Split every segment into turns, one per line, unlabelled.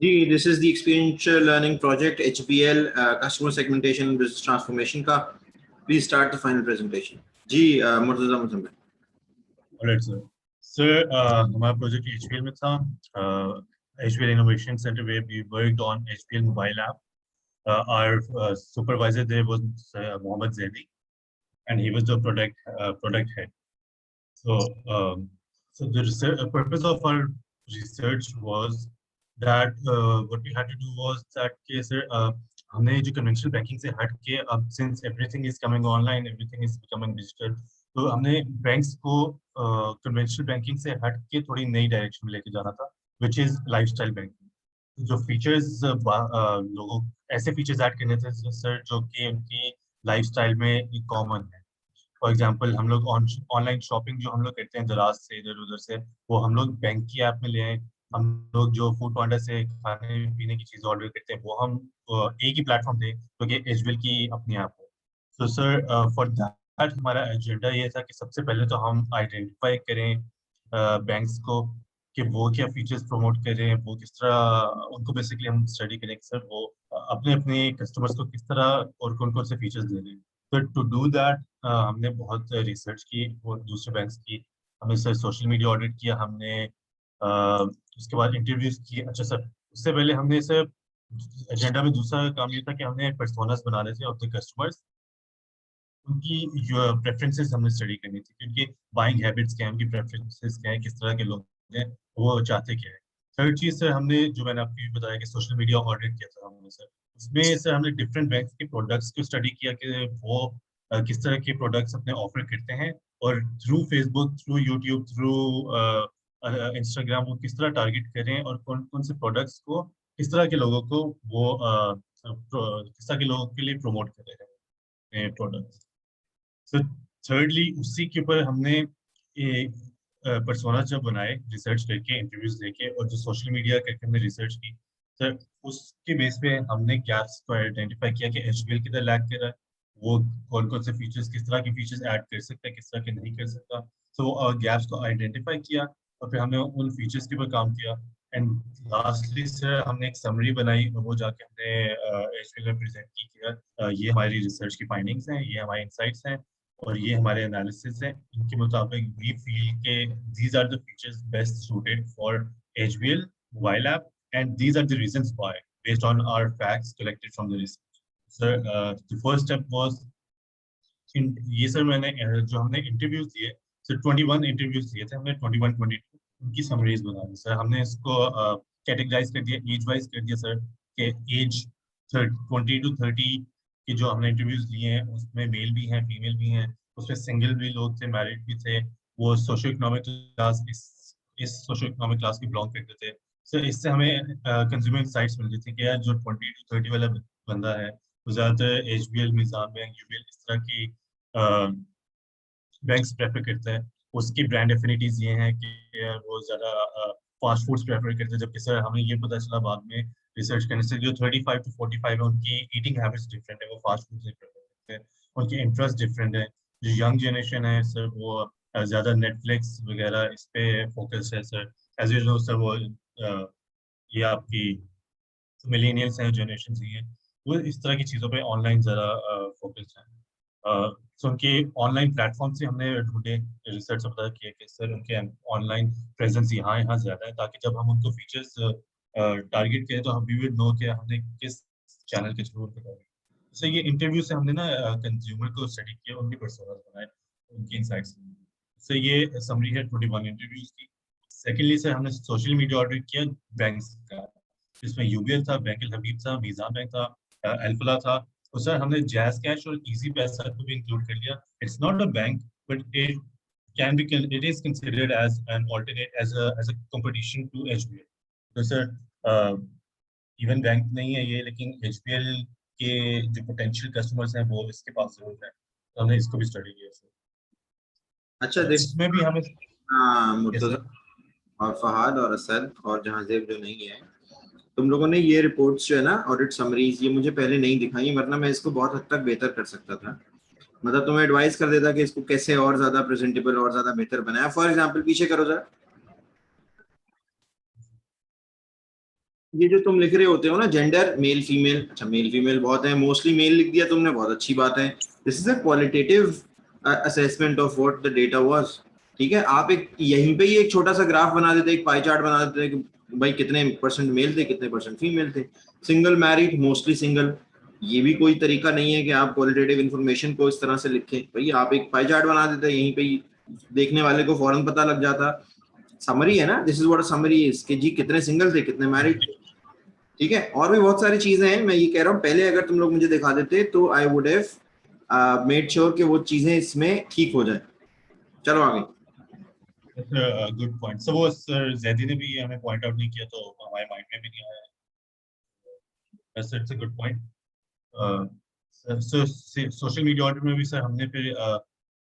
Ji, this is the experiential learning project HBL customer segmentation business transformation का। Please start the final presentation. जी, Murtaza Muzammil.
Alright sir. Sir हमारा project HBL में था। HBL innovation centre where we worked on HBL mobile app. Our supervisor there was Mohammed Zaidi, and he was the product head. So, so the purpose of our research was that what we had to do was that हमने जो conventional banking से हट के अब since everything is coming online, everything is becoming digital, तो हमने banks को conventional banking से हट के थोड़ी नई direction में लेके जाना था, which is lifestyle banking. जो फीचर्स लोगों ऐसे फीचर्स ऐड करने थे सर जो कि उनकी लाइफस्टाइल में कॉमन है। फॉर एग्जांपल हम लोग ऑनलाइन शॉपिंग जो हम लोग करते हैं दराज से इधर उधर से, वो हम लोग बैंक की ऐप में ले आए। हम लोग जो फूड पांडा से खाने पीने की चीजें ऑर्डर करते हैं वो हम एक ही प्लेटफॉर्म थे जो कि एचबीएल की अपनी ऐप हो। तो सर फॉर दैट हमारा एजेंडा ये था कि सबसे पहले तो हम आइडेंटिफाई करें बैंक्स को कि वो क्या फीचर्स प्रमोट कर रहे हैं, वो किस तरह उनको बेसिकली हम स्टडी करें कि सर वो अपने अपने कस्टमर्स को किस तरह और कौन कौन से फीचर्स दे रहे हैं। तो टू डू दैट हमने बहुत रिसर्च की और दूसरे बैंक्स की। हमने सर सोशल मीडिया ऑडिट किया, हमने उसके बाद इंटरव्यूज किए। अच्छा सर, उससे पहले हमने सर एजेंडा में दूसरा काम ये था कि हमने पर्सोनास बनाने थे ऑफ द कस्टमर्स। उनकी प्रेफरेंसेस हमने स्टडी करनी थी, क्योंकि बाइंग हैबिट्स क्या है, उनकी प्रेफरेंसेस क्या है, किस तरह के लोग हैं, वो चाहते क्या है। थर्ड चीज सर हमने जो मैंने आपको बताया कि सोशल मीडिया ऑडिट किया था हमने सर, उसमें सर हमने डिफरेंट बैंक्स के प्रोडक्ट्स को स्टडी किया कि वो किस तरह के प्रोडक्ट्स अपने ऑफर करते हैं, और through Facebook, through YouTube, through Instagram वो किस तरह टारगेट करें, और कौन कौन से प्रोडक्ट्स को किस तरह के लोगों को वो किस तरह के लोगों के लिए प्रमोट कर रहे हैं प्रोडक्ट्स। सर थर्डली उसी के ऊपर हमने एक पर्सोना जब बनाए रिसर्च करके, इंटरव्यूज लेके, और जो सोशल मीडिया करके हमने रिसर्च की सर, उसके बेस पे हमने गैप्स को आइडेंटिफाई किया कि एचबीएल किधर लैग कर रहा है, वो कौन कौन से फीचर्स, किस तरह के फीचर्स ऐड कर सकता है, किस तरह के नहीं कर सकता। तो गैप्स को आइडेंटिफाई किया और फिर हमने उन फीचर्स के ऊपर काम किया। एंड लास्टली सर हमने एक समरी बनाई और वो जाके हमने एचबीएल में प्रेजेंट की कि ये हमारी रिसर्च की फाइंडिंग्स हैं, ये हमारे इंसाइट्स हैं, और ये हमारे एनालिसिस है। इनके मुताबिक वी फील के these are the features best suited for HBL mobile app, and these are the reasons why based on our facts collected from the research. Sir the first step was ये sir मैंने जो हमने interviews दिए sir, 21 interviews दिए थे हमने, 21 22 उनकी summaries बना दी सर हमने। इसको कैटेगराइज कर दिया, एज वाइज कर दिया सर, कि एज 20 to 30 की जो हमने इंटरव्यूज लिए हैं उसमें मेल भी हैं, फीमेल भी हैं, उसमें सिंगल भी लोग थे, मैरिड भी थे, वो सोशो इकोनॉमिक क्लास, इस सोशो इकोनॉमिक क्लास की बिलोंग करते थे सर। इससे हमें कंज्यूमर इंसाइट्स मिल रही थी कि यार जो 20 to 30 वाला बंदा है वो ज्यादातर HBL, निज़ाम बैंक, UBL इस तरह की बैंक्स प्रेफर करते हैं। उसकी ब्रांड एफिनिटीज ये हैं कि यार वो ज्यादा फास्ट फूड्स प्रेफर करते हैं, जबकि सर हमें ये पता चला बाद में रिसर्च करने से जो 35 to 45 है उनकी ईटिंग हैबिट्स डिफरेंट है, वो फास्ट फूड प्रेफर करते हैं, उनके इंटरेस्ट डिफरेंट है। जो यंग जनरेशन है सर वो ज्यादा नेटफ्लिक्स वगैरह इस पे फोकस है sir. As you know sir वो ये आपकी मिलेनियल्स हैं, जनरेशन ही है, वो इस तरह की चीज़ों पे ऑनलाइन ज़्यादा फोकस है। सो उनके ऑनलाइन प्लेटफॉर्म से हमने ढूंढे, रिसर्च से पता किया कि सर उनके ऑनलाइन प्रेजेंस यहाँ यहाँ ज़्यादा है, ताकि जब हम उनको फीचर्स टारगेट करें तो हम भी नो कि हमने किस चैनल के थ्रू उनको टारगेट। सो ये इंटरव्यू से हमने ना कंज्यूमर को स्टडी किया, उनके पर्सोनास बनाए, उनकी इनसाइट्स। सो ये समरी है 21 इंटरव्यूज की। सेकेंडली सर हमने सोशल मीडिया ऑडिट किया बैंक्स का, जिसमें यूबीएल था, बैंक हबीब था, मीज़ान बैंक था, अल्फला था। तो सर हमने जैज कैश और इजी पैसा को भी इंक्लूड कर लिया। It's not a bank, but it is considered as an alternate, as a competition to HBL. तो सर इवन बैंक नहीं है ये, लेकिन एचबीएल के जो पोटेंशियल कस्टमर्स हैं वो इसके पास जरूर है, तो हमने इसको भी स्टडी किया सर।
अच्छा देख,
इसमें भी हमें
मुर्तजा और फहाद और असद और जहांजेब जो नहीं है, तुम लोगों ने ये रिपोर्ट्स जो है ना, ऑडिट समरीज, ये मुझे पहले नहीं दिखाई, वरना मैं इसको बहुत हद तक बेहतर कर सकता था। मतलब तुम्हें एडवाइस कर देता कि इसको कैसे और ज्यादा प्रेजेंटेबल और ज्यादा बेहतर बनाया। फॉर एग्जांपल पीछे करो जरा, ये जो तुम लिख रहे होते हो ना, जेंडर मेल फीमेल, अच्छा मेल फीमेल बहुत है, मोस्टली मेल लिख दिया तुमने, बहुत अच्छी बात है। This is a qualitative assessment of what the data was. ठीक है, आप एक यहीं पे ही एक छोटा सा ग्राफ बना देते, एक पाई चार्ट बना देते कि भाई कितने परसेंट मेल थे, कितने परसेंट फीमेल थे, सिंगल मैरिड मोस्टली सिंगल। ये भी कोई तरीका नहीं है कि आप क्वालिटेटिव इन्फॉर्मेशन को इस तरह से लिखें भाई, आप एक पाई चार्ट बना देते यहीं पे ही, देखने वाले को फौरन पता लग जाता। समरी है ना, this is what a summary is, कि जी कितने सिंगल थे, कितने मैरिड थे। ठीक है, और भी बहुत सारी चीजें हैं, मैं ये कह रहा हूँ पहले अगर तुम लोग मुझे दिखा देते तो I would have made sure कि वो चीजें इसमें ठीक हो जाए। चलो आगे।
Good point. सो वो सर जैदी ने भी हमें पॉइंट आउट नहीं किया तो हमारे माइंड में भी नहीं आया। Sir it's a good point. Social media audit में भी सर हमने फिर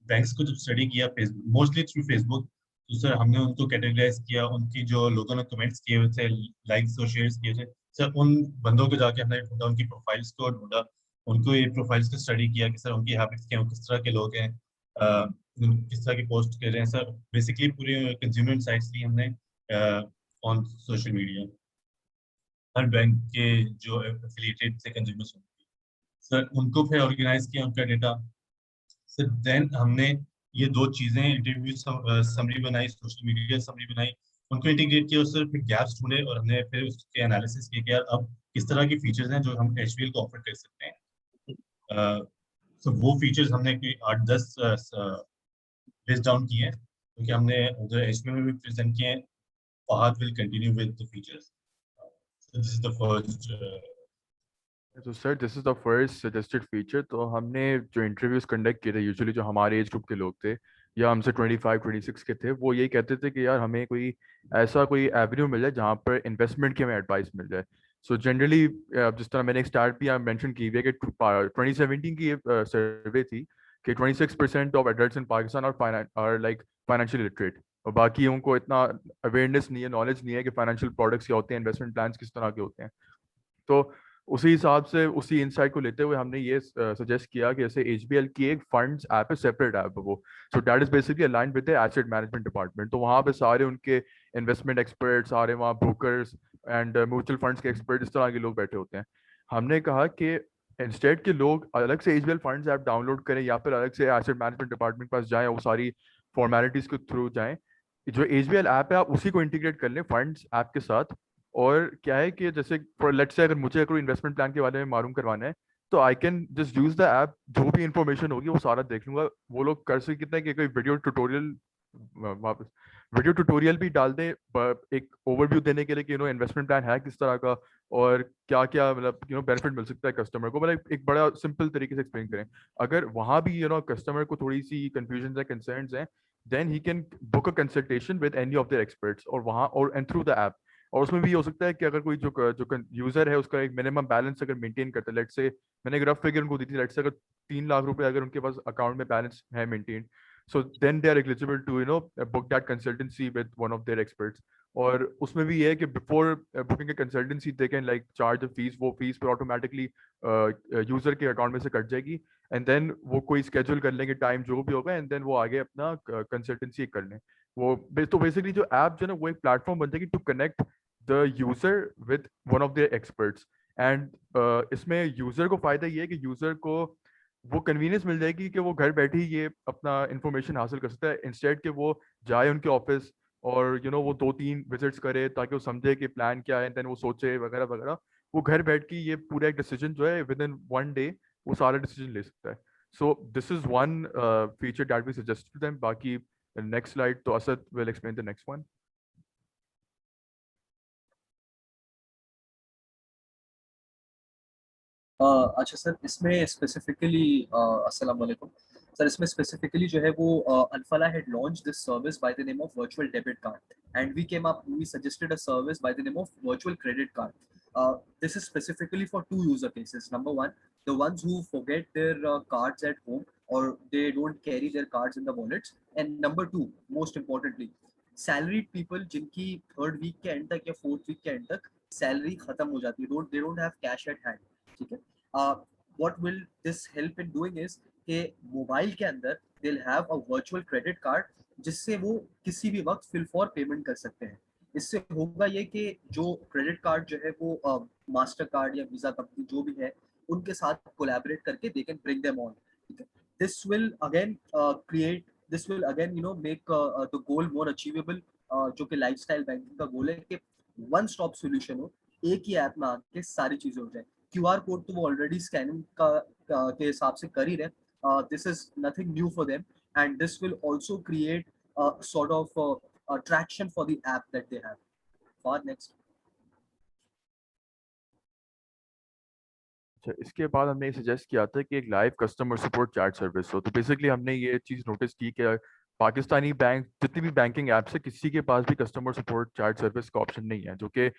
बैंक्स को जब स्टडी किया मोस्टली थ्रू फेसबुक, तो सर हमने उनको कैटेगराइज किया, उनकी जो लोगों ने कमेंट्स किए हुए थे, लाइक्स और शेयर्स किए थे, सर उन बंदों को जाके हमने ढूंढा, उनकी प्रोफाइल्स को ढूंढा, उनको ये प्रोफाइल्स को स्टडी किया कि सर उनकी हैबिट्स क्या हैं, किस तरह के लोग हैं, किस तरह की पोस्ट कर रहे हैं। सर बेसिकली पूरे कंज्यूमर इनसाइट्स ली हमने on social media, her bank के जो एफिलिएटेड से कंज्यूमर्स होंगे सर उनको फिर ऑर्गेनाइज किया उनका डेटा। सर देन हमने ये दो चीजें, इंटरव्यू समरी बनाई, सोशल मीडिया समरी बनाई, उनको इंटीग्रेट किया, और सर फिर गैप्स ढूंढे और हमने फिर उसके एनालिसिस किया कि यार अब किस तरह की फीचर्स हैं जो हम एचबीएल को ऑफर कर सकते हैं। सो वो फीचर्स हमने कोई 8-10 लिस्ट डाउन किए हैं, क्योंकि हमने उधर एचबीएल में भी प्रेजेंट किए हैं। Fahad will continue with the features. So this is the first.
तो sir this is the first suggested feature. तो हमने जो इंटरव्यूज कंडक्ट किए थे, यूजुअली जो हमारे एज ग्रुप के लोग थे या हमसे 25-26 के थे, वो यही कहते थे कि यार हमें कोई ऐसा कोई एवेन्यू मिल जाए जहाँ पर इन्वेस्टमेंट की हमें एडवाइस मिल जाए। सो जनरली जिस तरह मैंने एक स्टार्ट भी मेंशन की हुई है कि 2017 की सर्वे थी कि 26% of adults in Pakistan are like financial literate, और बाकी उनको इतना अवेयरनेस नहीं है, नॉलेज नहीं है कि फाइनेंशियल प्रोडक्ट्स क्या होते हैं, इन्वेस्टमेंट प्लान्स किस तरह के होते हैं। तो उसी हिसाब से उसी इंसाइट को लेते हुए हमने ये सजेस्ट किया कि जैसे एचबीएल की एक फंड्स ऐप है, सेपरेट ऐप है वो। So that is basically aligned with the asset management department. तो वहाँ पे सारे उनके इन्वेस्टमेंट एक्सपर्ट, सारे वहाँ ब्रोकर्स एंड म्यूचुअल फंड्स के एक्सपर्ट, इस तरह के लोग बैठे होते हैं। हमने कहा कि इंस्टेड के लोग अलग से एचबीएल फंड्स ऐप डाउनलोड करें या फिर अलग से एसेट मैनेजमेंट डिपार्टमेंट पास जाएं, वो सारी फॉर्मेलिटीज के थ्रू जाएं, जो एचबीएल ऐप है आप उसी को इंटीग्रेट कर लें फंड्स ऐप के साथ। और क्या है कि जैसे लेट्स से अगर मुझे कोई इन्वेस्टमेंट प्लान के बारे में मालूम करवाना है, तो I can just use the app, जो भी इंफॉर्मेशन होगी वो सारा देख लूंगा। वो लोग कर सकते कितना कि कोई वीडियो ट्यूटोरियल भी डाल दें एक ओवरव्यू देने के लिए कि इन्वेस्टमेंट प्लान है किस तरह का और क्या क्या मतलब बेनिफिट मिल सकता है कस्टमर को, मतलब एक बड़ा सिंपल तरीके से एक्सप्लेन करें। अगर वहां भी कस्टमर को थोड़ी सी कंफ्यूजन है, कंसर्न्स हैं, then he can book a consultation with any of their experts, और वहाँ और एंड थ्रू द ऐप। और उसमें भी हो सकता है कि अगर कोई जो यूजर है उसका एक मिनिमम बैलेंस अगर मेंटेन करता है, लेट्स से मैंने एक रफ फिगर उनको दी थी, लेट्स से अगर 3 लाख रुपए अगर उनके पास अकाउंट में बैलेंस है maintain, so then they are eligible to book that consultancy with one of their experts. और उसमें भी ये है कि before booking a consultancy they can like charge a fee, वो फीस पर ऑटोमेटिकली यूजर के अकाउंट में से कट जाएगी, एंड देन वो कोई स्केड्यूल कर लेंगे टाइम जो भी होगा, एंड देन वो आगे अपना कंसल्टेंसी कर लें। वो तो बेसिकली जो ऐप जो है ना, वो एक प्लेटफॉर्म बन जाएगी to connect the user with one of their experts. And इसमें यूजर को फायदा ये है कि यूजर को वो कन्वीनियंस मिल जाएगी कि वो घर बैठे ही ये अपना इंफॉर्मेशन हासिल कर सकता है, इंस्टेड कि वो जाए उनके ऑफिस और वो 2-3 विजिट्स करे ताकि वो समझे कि प्लान क्या है, देन वो सोचे वगैरह वगैरह। वो घर बैठ के ये पूरा एक डिसीजन जो है विद इन 1 डे वो सारा डिसीजन ले सकता है। So this is one feature that we suggest to them. बाकी नेक्स्ट स्लाइड तो Asad will explain the next one.
अच्छा सर, इसमें स्पेसिफिकली अस्सलाम वालेकुम सर, इसमें स्पेसिफिकली जो है वो Alfalah had launched this service by the name of virtual debit card and we suggested a service by the name of virtual credit card. This is specifically for two user cases. Number one, the ones who forget their cards at home or they don't carry their cards in the wallets. And number two, most importantly, salaried people जिनकी third week के end तक या fourth week के end तक salary खत्म हो जाती है, they don't have cash at hand. ठीक है. What will this help in doing is कि मोबाइल के अंदर they'll have a virtual credit card जिससे वो किसी भी वक्त fill for payment कर सकते हैं. इससे होगा ये कि जो क्रेडिट कार्ड जो है वो मास्टर कार्ड या वीजा कंपनी जो भी है उनके साथ कोलैबोरेट करके they can bring them on, ठीक है. This will again create, this will again make the goal more achievable, जो कि लाइफस्टाइल बैंकिंग का गोल है कि वन स्टॉप सॉल्यूशन हो, एक ही ऐप में आके सारी चीजें हो जाए. क्यूआर कोड तो वो ऑलरेडी स्कैनिंग के हिसाब से कर ही रहे. This is nothing new for them, and this will also create sort of attraction for the app that they have. For next.
अच्छा, इसके बाद हमने सजेस्ट किया था कि एक live customer support chat service हो. तो बेसिकली हमने ये चीज़ नोटिस की कि पाकिस्तानी बैंक जितनी भी बैंकिंग ऐप्स है किसी के पास भी कस्टमर सपोर्ट चैट सर्विस का ऑप्शन नहीं है, जो कि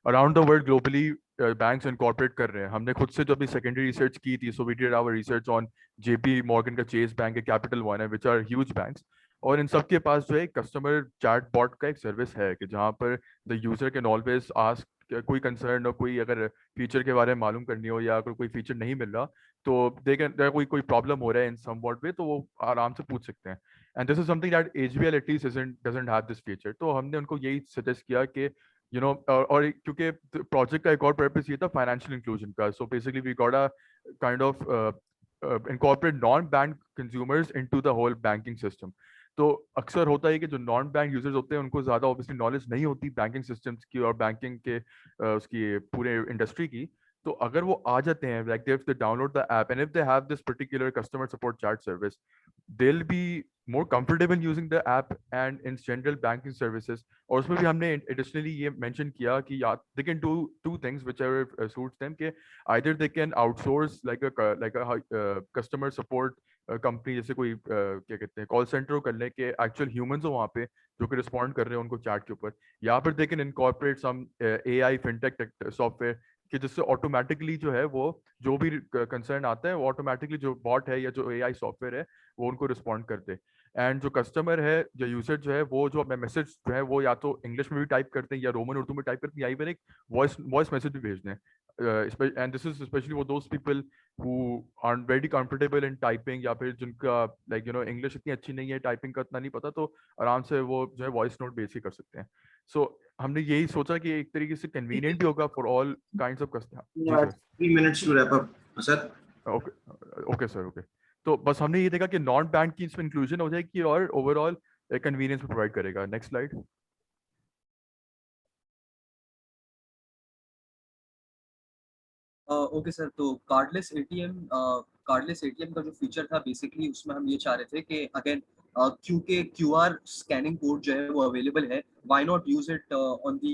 around the world globally banks incorporate कर रहे हैं. हमने खुद से जो अभी सेकेंडरी रिसर्च की थी, so we did our research on JP Morgan का चेस बैंक है, कैपिटल वन है, विच आर ह्यूज बैंक्स, और इन सब के पास जो है कस्टमर चैट बॉट का एक सर्विस है कि जहाँ पर the user can always ask कोई कंसर्न हो, कोई अगर फीचर के बारे में मालूम करनी हो या अगर कोई फीचर नहीं मिल रहा तो दे कैन कोई प्रॉब्लम हो रहा है इन सम व्हाट वे, तो वो आराम से पूछ सकते हैं. And this is something that HBL at least doesn't have this feature. तो हमने उनको यही सजेस्ट किया कि और क्योंकि प्रोजेक्ट का एक और पर्पस ये था फाइनेंशियल इंक्लूजन का. So basically we got a kind of incorporate non-bank consumers into the whole banking system. तो अक्सर होता है कि जो नॉन बैंक यूजर्स होते हैं उनको ज़्यादा ऑब्वियसली नॉलेज नहीं होती बैंकिंग सिस्टम्स की और बैंकिंग के उसकी पूरे इंडस्ट्री की. तो अगर वो आ जाते हैं like they download the app and if they have this particular customer support chat service, they'll be more comfortable using the app and in general banking services. और उसमें भी हमने additionally ये mention किया कि they can do two things whichever suits them, कि either they can outsource like a customer support company जैसे कोई क्या कहते हैं कॉल सेंटर कर ले, कि एक्चुअल ह्यूमंस हो वहाँ पे जो कि रिस्पॉन्ड कर रहे हैं उनको चैट के ऊपर, या फिर they can incorporate some AI fintech software कि जिससे ऑटोमेटिकली जो है वो जो भी कंसर्न आता है वो ऑटोमेटिकली जो बॉट है या जो एआई सॉफ्टवेयर है वो उनको रिस्पॉन्ड कर दे. एंड जो कस्टमर है जो यूजर जो है वो जो अपना मैसेज जो है वो या तो इंग्लिश में भी टाइप करते हैं या रोमन उर्दू में टाइप करते हैं या इवन एक वॉइस मैसेज भी भेजते हैं. एंड दिस इज स्पेशली वो those people who aren't very comfortable in typing या फिर जिनका इंग्लिश इतनी अच्छी नहीं है, टाइपिंग का इतना नहीं पता, तो आराम से वो जो है वॉइस नोट बेस ही कर सकते हैं. सो हमने यही सोचा कि एक तरीके से कन्वीनियंट भी होगा for all kinds of customer.
3 minutes to wrap up, sir.
Okay sir, okay. तो बस हमने ये देखा कि नॉन बैंक की इसमें इंक्लूजन हो जाएगी और ओवरऑल कन्वीनियंस प्रोवाइड करेगा. Next slide.
ओके सर, तो कार्डलेस एटीएम का जो फीचर था बेसिकली उसमें हम ये चाह रहे थे कि अगेन क्योंकि क्यूआर स्कैनिंग कोड जो है वो अवेलेबल है, why not use it on the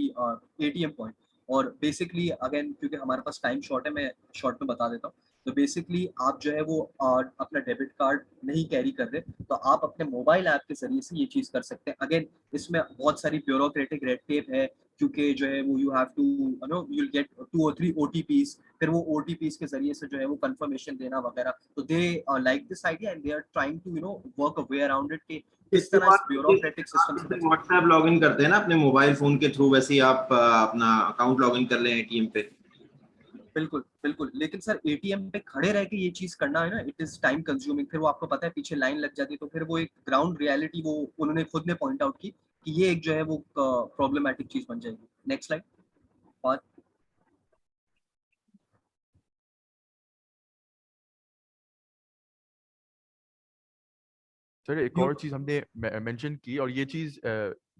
ATM point. और बेसिकली अगेन क्योंकि हमारे पास टाइम शॉर्ट है, मैं शॉर्ट में बता देता हूँ. तो बेसिकली आप जो है वो अपना डेबिट कार्ड नहीं कैरी कर रहे तो आप अपने मोबाइल ऐप के जरिए से ये चीज कर सकते हैं. अगेन इसमें बहुत सारी ब्यूरोक्रेटिक रेड टेप है क्योंकि जो है वो you have to you will get 2 or 3 OTPs, फिर वो ओटीपीज के जरिए से जो है वो कंफर्मेशन देना वगैरह. तो they like this idea and they are trying to work a way around it कि इस तरह इस ब्यूरोक्रेटिक सिस्टम से
व्हाट्सएप लॉगिन करते हैं ना अपने मोबाइल फोन के थ्रू, वैसे ही आप अपना अकाउंट लॉगिन कर लें एटीएम पे.
बिल्कुल बिल्कुल. लेकिन सर एटीएम पे खड़े रह के ये चीज करना है ना, इट इज टाइम कंज्यूमिंग. फिर वो आपको पता है पीछे लाइन लग जाती है, तो फिर वो एक ग्राउंड रियलिटी वो उन्होंने खुद ने पॉइंट आउट की कि ये एक जो है वो प्रॉब्लमैटिक चीज बन जाएगी. Next slide. और
सर एक और चीज़ हमने मेंशन की, और ये चीज़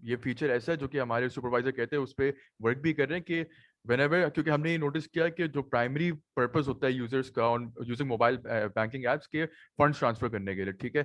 ये फीचर ऐसा है जो कि हमारे सुपरवाइजर कहते हैं उस पर वर्क भी कर रहे हैं कि व्हेनेवर, क्योंकि हमने ये नोटिस किया कि जो प्राइमरी पर्पस होता है यूजर्स का on using mobile banking apps के फंड्स ट्रांसफर करने के लिए, ठीक है,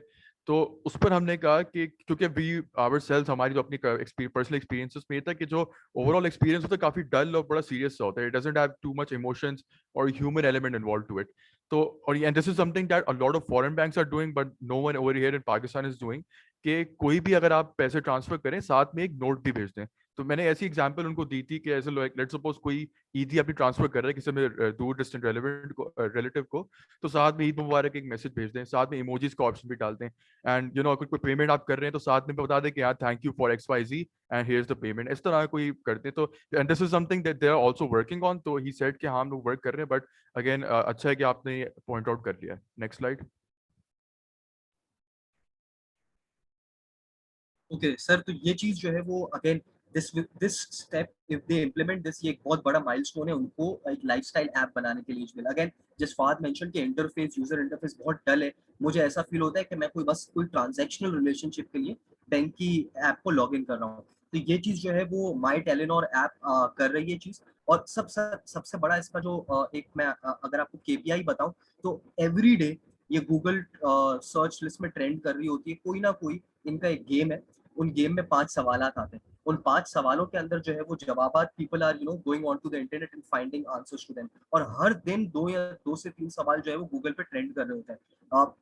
तो उस पर हमने कहा कि क्योंकि वी आवर सेल्स हमारी जो अपनी पर्सनल एक्सपीरियंसेस में ये था कि जो ओवरऑल एक्सपीरियंस होता है काफ़ी डल और बड़ा सीरियस सा होता है. It doesn't have too much emotions और human element involve to it. तो और and this is something that a lot of foreign banks are doing but no one over here in Pakistan is doing, कि कोई भी अगर आप पैसे transfer करें साथ में एक नोट भी भेज दें. तो मैंने ऐसी एग्जांपल उनको दी थी कि ऐसे लेट्स सपोज कोई ईद अपनी ट्रांसफर कर रहा है किसी में दूर डिस्टेंट रिलेटिव को, तो साथ में ईद मुबारक एक मैसेज भेज दें, साथ में इमोजीज का ऑप्शन भी डाल दें. एंड अगर कोई पेमेंट आप कर रहे हैं तो साथ में बता दें कि यार thank you for XYZ and here is the payment. इस तरह कोई करते हैं तो and this is something that they are also working on. तो ही सेड कि हाँ हम लोग वर्क कर रहे हैं, बट अगेन अच्छा है कि आपने पॉइंट आउट कर लिया. Next slide.
ओके सर, तो ये चीज जो है वो again this step, if they implement this, ये एक बहुत बड़ा milestone है उनको एक lifestyle app बनाने के लिए HBL. Again, just Fahad mentioned कि interface, user interface बहुत dull है. मुझे ऐसा feel होता है कि मैं कोई transactional relationship के लिए बैंक की app को log in कर रहा हूँ. तो ये चीज जो है वो My Telenor app कर रही है चीज. और सबसे बड़ा इसका जो एक मैं अगर आपको KPI बताऊं तो every day ये गूगल सर्च लिस्ट में ट्रेंड कर रही होती है. कोई ना कोई इनका एक गेम है, उन गेम में 5 सवालात आते हैं. उन 5 सवालों के अंदर जो है वो जवाबात people are going on to the internet and finding answers to them. और हर दिन 2 से 3 सवाल जो है वो गूगल पे ट्रेंड कर रहे होते हैं.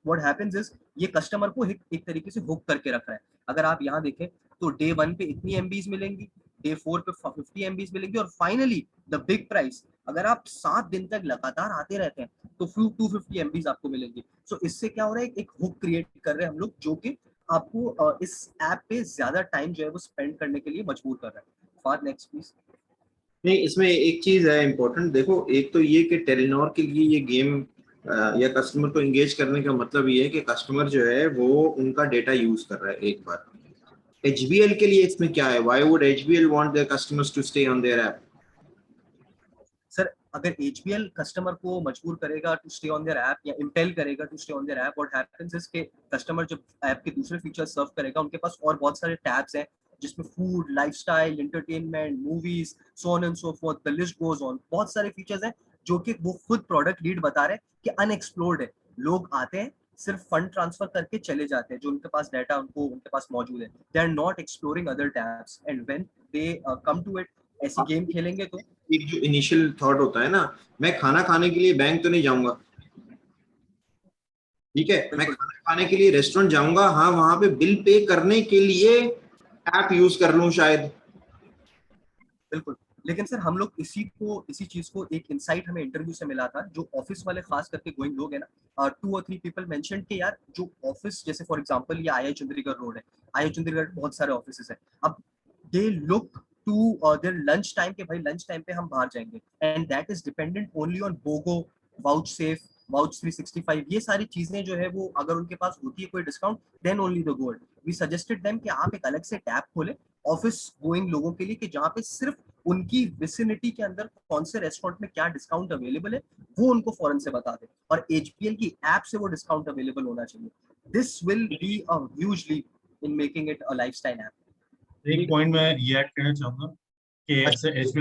व्हाट हैपेंस इज ये कस्टमर को एक तरीके से हुक करके रख रहा है. अगर आप यहाँ देखें तो डे 1 पे इतनी एमबीज मिलेंगी, डे 4 पे 50 एमबीज मिलेंगी, और फाइनली द बिग प्राइस अगर आप 7 दिन तक लगातार आते रहते हैं तो 250 एमबीज आपको मिलेंगी. सो इससे क्या हो रहा है, एक हुक क्रिएट कर रहे हैं हम लोग जो कि आपको इस ऐप पे ज्यादा टाइम जो है वो स्पेंड करने के लिए मजबूर कर रहा है. For next please.
नहीं, इसमें एक चीज है इम्पोर्टेंट. देखो, एक तो ये कि टेलीनॉर के लिए ये गेम या कस्टमर को एंगेज करने का मतलब ये है कि कस्टमर जो है वो उनका डेटा यूज कर रहा है एक बार. HBL के लिए इसमें क्या है? Why would HBL want their customers to stay on their app?
Sir अगर HBL कस्टमर को मजबूर करेगा to stay on their app या इम्पेल करेगा to stay on their app, what happens is के कस्टमर जब ऐप के दूसरे फीचर्स सर्व करेगा उनके पास और बहुत सारे टैब्स हैं जिसमें food, lifestyle, entertainment, movies, so on and so fourth, the list goes on. बहुत सारे फीचर्स हैं जो कि वो खुद प्रोडक्ट लीड बता रहे हैं कि अनएक्सप्लोर्ड है. लोग आते हैं सिर्फ फंड ट्रांसफर करके चले जाते हैं. जो उनके पास डाटा उनके पास मौजूद है, they are not exploring other tabs. And when they come to it, ऐसी गेम खेलेंगे तो
एक जो इनिशियल थॉट होता है ना, मैं खाना खाने के लिए बैंक तो नहीं जाऊंगा, ठीक है, मैं खाना खाने के लिए रेस्टोरेंट जाऊंगा, हाँ वहां पे बिल पे करने के लिए ऐप यूज कर लूं शायद.
बिल्कुल. लेकिन सर हम लोग इसी चीज को एक इनसाइट हमें इंटरव्यू से मिला था. जो ऑफिस वाले खास करके गोइंग लोग है ना, 2 और 3 पीपल मेंशन कि यार जो ऑफिस, जैसे फॉर एग्जांपल ये आई चंडीगढ़ रोड है, आई चंडीगढ़ बहुत सारे ऑफिसेस है. अब they look to their lunch time के भाई लंच टाइम पे हम बाहर जाएंगे, and that is dependent only on Bogo, Vouch Safe, Vouch 365. ये सारी चीजें जो है वो अगर उनके पास होती है कोई discount, then only the gold. We suggested them कि आप एक अलग से टैब खोलें ऑफिस गोइंग लोगों के लिए कि जहाँ पे सिर्फ उनकी विसिनिटी के अंदर कौन से रेस्टोरेंट में क्या डिस्काउंट अवेलेबल है वो उनको फौरन से बता दे, और HBL की ऐप से वो डिस्काउंट अवेलेबल होना चाहिए. This will be a huge leap in making it a lifestyle app.
एक पॉइंट मैं ये ऐड करना चाहूंगा कि HBL